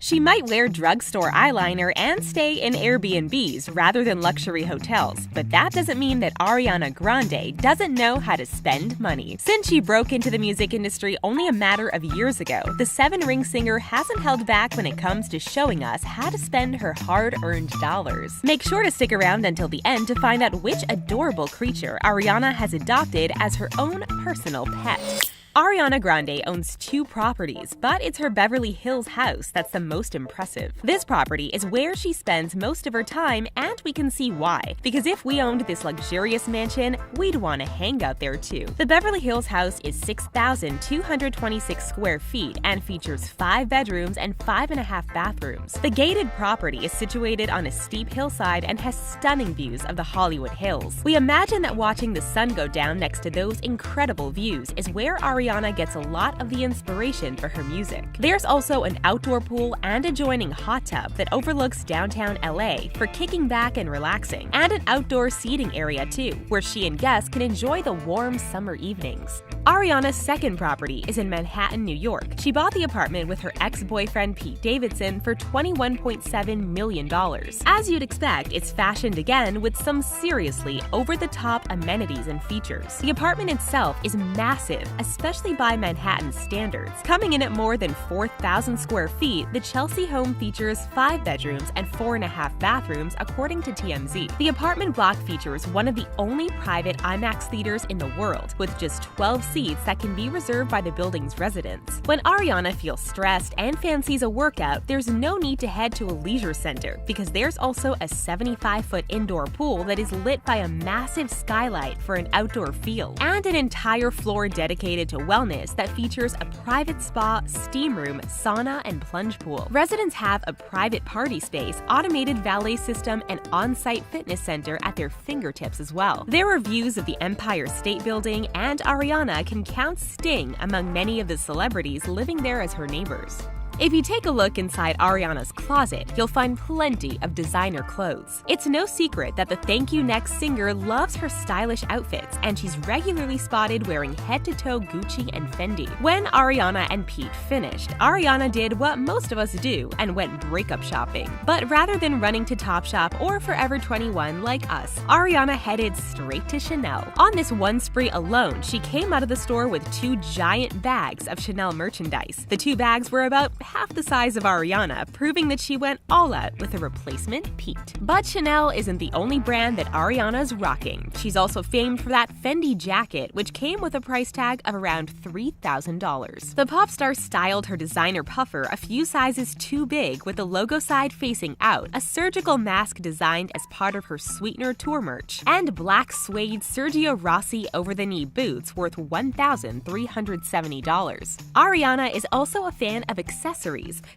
She might wear drugstore eyeliner and stay in Airbnbs rather than luxury hotels, but that doesn't mean that Ariana Grande doesn't know how to spend money. Since she broke into the music industry only a matter of years ago, the seven-ring singer hasn't held back when it comes to showing us how to spend her hard-earned dollars. Make sure to stick around until the end to find out which adorable creature Ariana has adopted as her own personal pet. Ariana Grande owns 2 properties, but it's her Beverly Hills house that's the most impressive. This property is where she spends most of her time, and we can see why. Because if we owned this luxurious mansion, we'd want to hang out there too. The Beverly Hills house is 6,226 square feet and features 5 bedrooms and 5.5 bathrooms. The gated property is situated on a steep hillside and has stunning views of the Hollywood Hills. We imagine that watching the sun go down next to those incredible views is where Ariana gets a lot of the inspiration for her music. There's also an outdoor pool and adjoining hot tub that overlooks downtown LA for kicking back and relaxing, and an outdoor seating area too, where she and guests can enjoy the warm summer evenings. Ariana's second property is in Manhattan, New York. She bought the apartment with her ex-boyfriend Pete Davidson for $21.7 million. As you'd expect, it's fashioned again with some seriously over-the-top amenities and features. The apartment itself is massive, especially by Manhattan standards. Coming in at more than 4,000 square feet, the Chelsea home features 5 bedrooms and 4.5 bathrooms, according to TMZ. The apartment block features one of the only private IMAX theaters in the world, with just 12 seats that can be reserved by the building's residents. When Ariana feels stressed and fancies a workout, there's no need to head to a leisure center, because there's also a 75-foot indoor pool that is lit by a massive skylight for an outdoor feel, and an entire floor dedicated to wellness that features a private spa, steam room, sauna, and plunge pool. Residents have a private party space, automated valet system, and on-site fitness center at their fingertips as well. There are views of the Empire State Building, and Ariana can count Sting among many of the celebrities living there as her neighbors. If you take a look inside Ariana's closet, you'll find plenty of designer clothes. It's no secret that the Thank You Next singer loves her stylish outfits, and she's regularly spotted wearing head-to-toe Gucci and Fendi. When Ariana and Pete finished, Ariana did what most of us do and went breakup shopping. But rather than running to Topshop or Forever 21 like us, Ariana headed straight to Chanel. On this one spree alone, she came out of the store with 2 giant bags of Chanel merchandise. The 2 bags were about half the size of Ariana, proving that she went all out with a replacement Pete. But Chanel isn't the only brand that Ariana's rocking. She's also famed for that Fendi jacket, which came with a price tag of around $3,000. The pop star styled her designer puffer a few sizes too big, with the logo side facing out, a surgical mask designed as part of her Sweetener tour merch, and black suede Sergio Rossi over-the-knee boots worth $1,370. Ariana is also a fan of accessories,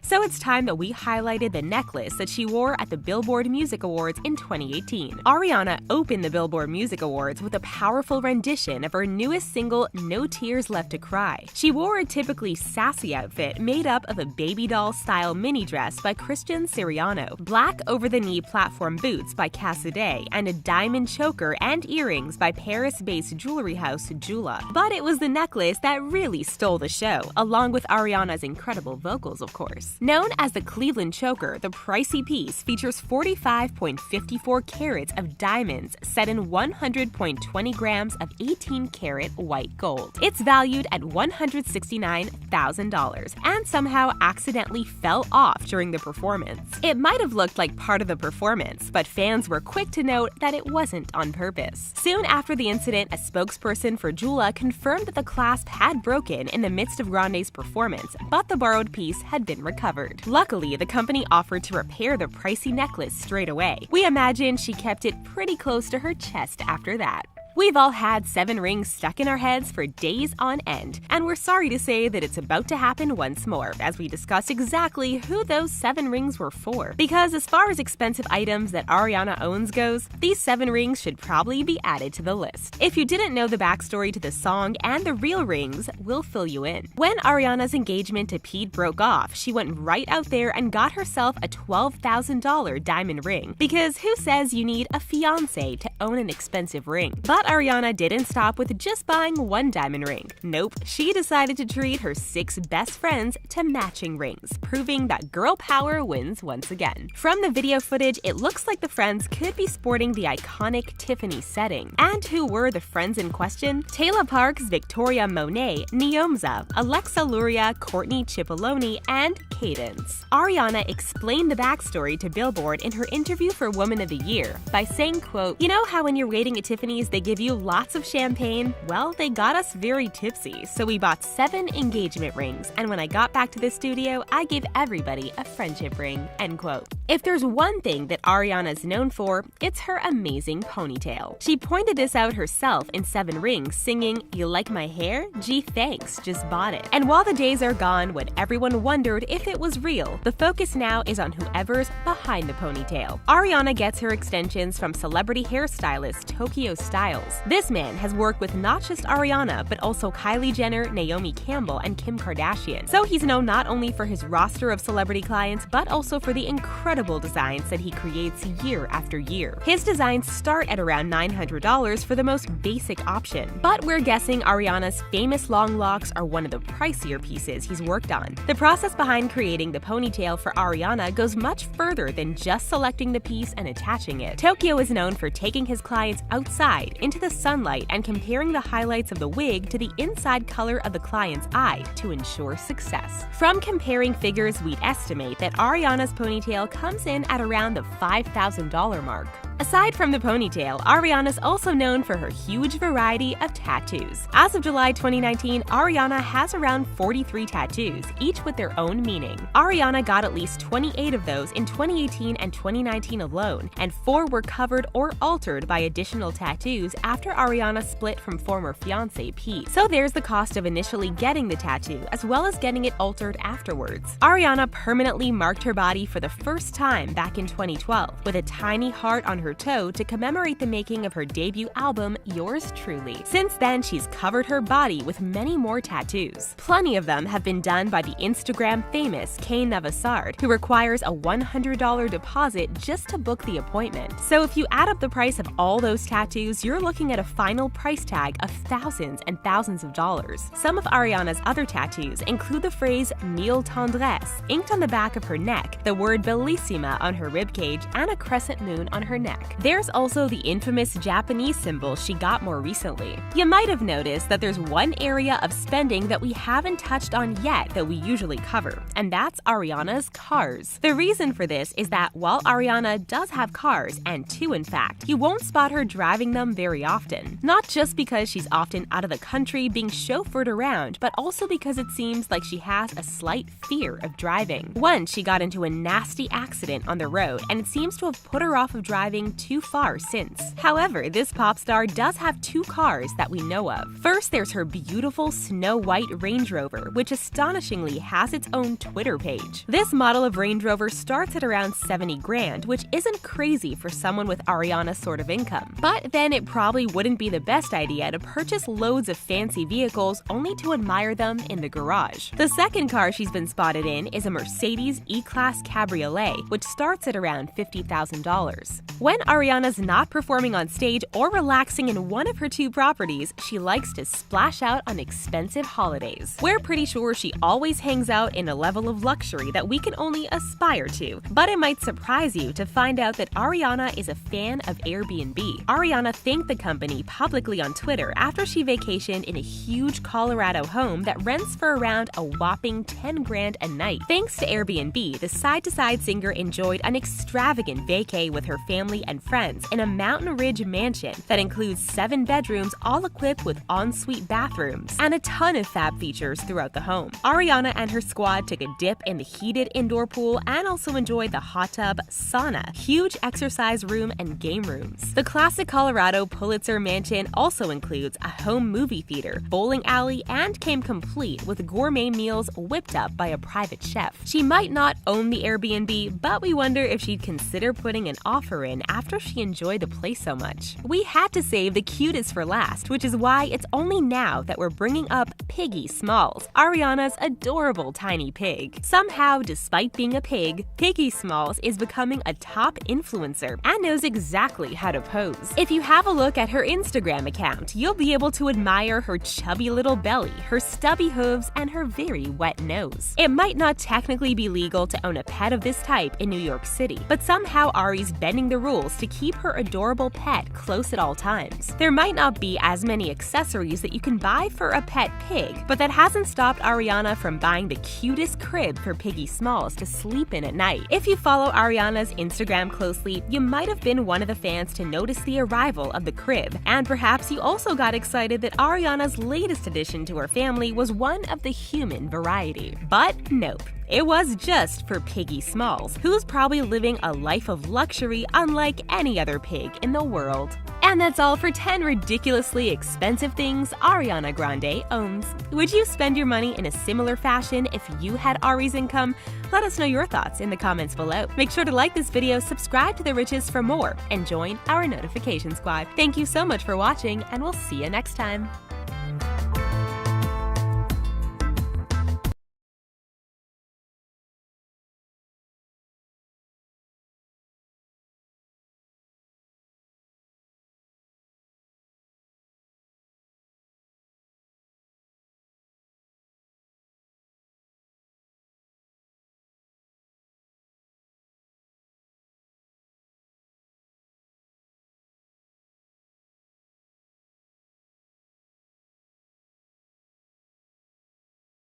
so it's time that we highlighted the necklace that she wore at the Billboard Music Awards in 2018. Ariana opened the Billboard Music Awards with a powerful rendition of her newest single, No Tears Left to Cry. She wore a typically sassy outfit made up of a baby doll-style mini dress by Christian Siriano, black over-the-knee platform boots by Cassidy, and a diamond choker and earrings by Paris-based jewelry house Jula. But it was the necklace that really stole the show, along with Ariana's incredible vocals, of course. Known as the Cleveland Choker, the pricey piece features 45.54 carats of diamonds set in 100.20 grams of 18-karat white gold. It's valued at $169,000 and somehow accidentally fell off during the performance. It might have looked like part of the performance, but fans were quick to note that it wasn't on purpose. Soon after the incident, a spokesperson for Jula confirmed that the clasp had broken in the midst of Grande's performance, but the borrowed piece had been recovered. Luckily, the company offered to repair the pricey necklace straight away. We imagine she kept it pretty close to her chest after that. We've all had 7 rings stuck in our heads for days on end, and we're sorry to say that it's about to happen once more as we discuss exactly who those 7 rings were for. Because as far as expensive items that Ariana owns goes, these 7 rings should probably be added to the list. If you didn't know the backstory to the song and the real rings, we'll fill you in. When Ariana's engagement to Pete broke off, she went right out there and got herself a $12,000 diamond ring. Because who says you need a fiancé to own an expensive ring. But Ariana didn't stop with just buying one diamond ring. Nope, she decided to treat her 6 best friends to matching rings, proving that girl power wins once again. From the video footage, it looks like the friends could be sporting the iconic Tiffany setting. And who were the friends in question? Taylor Parks, Victoria Monet, Neomza, Alexa Luria, Courtney Cipollone, and Cadence. Ariana explained the backstory to Billboard in her interview for Woman of the Year by saying, quote, "You know how when you're waiting at Tiffany's they give you lots of champagne? Well, they got us very tipsy, so we bought 7 engagement rings, and when I got back to the studio, I gave everybody a friendship ring," end quote. If there's one thing that Ariana's known for, it's her amazing ponytail. She pointed this out herself in 7 Rings, singing, "You like my hair? Gee, thanks, just bought it." And while the days are gone when everyone wondered if it was real, the focus now is on whoever's behind the ponytail. Ariana gets her extensions from celebrity hairstylist Tokyo Styles. This man has worked with not just Ariana, but also Kylie Jenner, Naomi Campbell, and Kim Kardashian. So he's known not only for his roster of celebrity clients, but also for the incredible designs that he creates year after year. His designs start at around $900 for the most basic option. But we're guessing Ariana's famous long locks are one of the pricier pieces he's worked on. The process behind creating the ponytail for Ariana goes much further than just selecting the piece and attaching it. Tokyo is known for taking his clients outside into the sunlight and comparing the highlights of the wig to the inside color of the client's eye to ensure success. From comparing figures, we'd estimate that Ariana's ponytail comes in at around the $5,000 mark. Aside from the ponytail, Ariana's also known for her huge variety of tattoos. As of July 2019, Ariana has around 43 tattoos, each with their own meaning. Ariana got at least 28 of those in 2018 and 2019 alone, and 4 were covered or altered by additional tattoos after Ariana split from former fiancé Pete. So there's the cost of initially getting the tattoo, as well as getting it altered afterwards. Ariana permanently marked her body for the first time back in 2012, with a tiny heart on her toe to commemorate the making of her debut album, Yours Truly. Since then, she's covered her body with many more tattoos. Plenty of them have been done by the Instagram famous Kay Navasard, who requires a $100 deposit just to book the appointment. So if you add up the price of all those tattoos, you're looking at a final price tag of thousands and thousands of dollars. Some of Ariana's other tattoos include the phrase Mille Tendresse inked on the back of her neck, the word Bellissima on her ribcage, and a crescent moon on her neck. There's also the infamous Japanese symbol she got more recently. You might have noticed that there's one area of spending that we haven't touched on yet that we usually cover, and that's Ariana's cars. The reason for this is that while Ariana does have cars, and 2 in fact, you won't spot her driving them very often. Not just because she's often out of the country being chauffeured around, but also because it seems like she has a slight fear of driving. Once she got into a nasty accident on the road, and it seems to have put her off of driving too far since. However, this pop star does have 2 cars that we know of. First, there's her beautiful Snow White Range Rover, which astonishingly has its own Twitter page. This model of Range Rover starts at around $70,000, which isn't crazy for someone with Ariana's sort of income. But then it probably wouldn't be the best idea to purchase loads of fancy vehicles only to admire them in the garage. The second car she's been spotted in is a Mercedes E-Class Cabriolet, which starts at around $50,000. When Ariana's not performing on stage or relaxing in one of her 2 properties, she likes to splash out on expensive holidays. We're pretty sure she always hangs out in a level of luxury that we can only aspire to, but it might surprise you to find out that Ariana is a fan of Airbnb. Ariana thanked the company publicly on Twitter after she vacationed in a huge Colorado home that rents for around a whopping $10,000 a night. Thanks to Airbnb, the side-to-side singer enjoyed an extravagant vacay with her family and friends in a Mountain Ridge mansion that includes 7 bedrooms all equipped with ensuite bathrooms and a ton of fab features throughout the home. Ariana and her squad took a dip in the heated indoor pool and also enjoyed the hot tub, sauna, huge exercise room, and game rooms. The classic Colorado Pulitzer mansion also includes a home movie theater, bowling alley, and came complete with gourmet meals whipped up by a private chef. She might not own the Airbnb, but we wonder if she'd consider putting an offer in after she enjoyed the place so much. We had to save the cutest for last, which is why it's only now that we're bringing up Piggy Smalls, Ariana's adorable tiny pig. Somehow, despite being a pig, Piggy Smalls is becoming a top influencer and knows exactly how to pose. If you have a look at her Instagram account, you'll be able to admire her chubby little belly, her stubby hooves, and her very wet nose. It might not technically be legal to own a pet of this type in New York City, but somehow Ari's bending the rules to keep her adorable pet close at all times. There might not be as many accessories that you can buy for a pet pig, but that hasn't stopped Ariana from buying the cutest crib for Piggy Smalls to sleep in at night. If you follow Ariana's Instagram closely, you might have been one of the fans to notice the arrival of the crib, and perhaps you also got excited that Ariana's latest addition to her family was one of the human variety. But nope. It was just for Piggy Smalls, who's probably living a life of luxury unlike any other pig in the world. And that's all for 10 ridiculously expensive things Ariana Grande owns. Would you spend your money in a similar fashion if you had Ari's income? Let us know your thoughts in the comments below. Make sure to like this video, subscribe to The Riches for more, and join our notification squad. Thank you so much for watching, and we'll see you next time.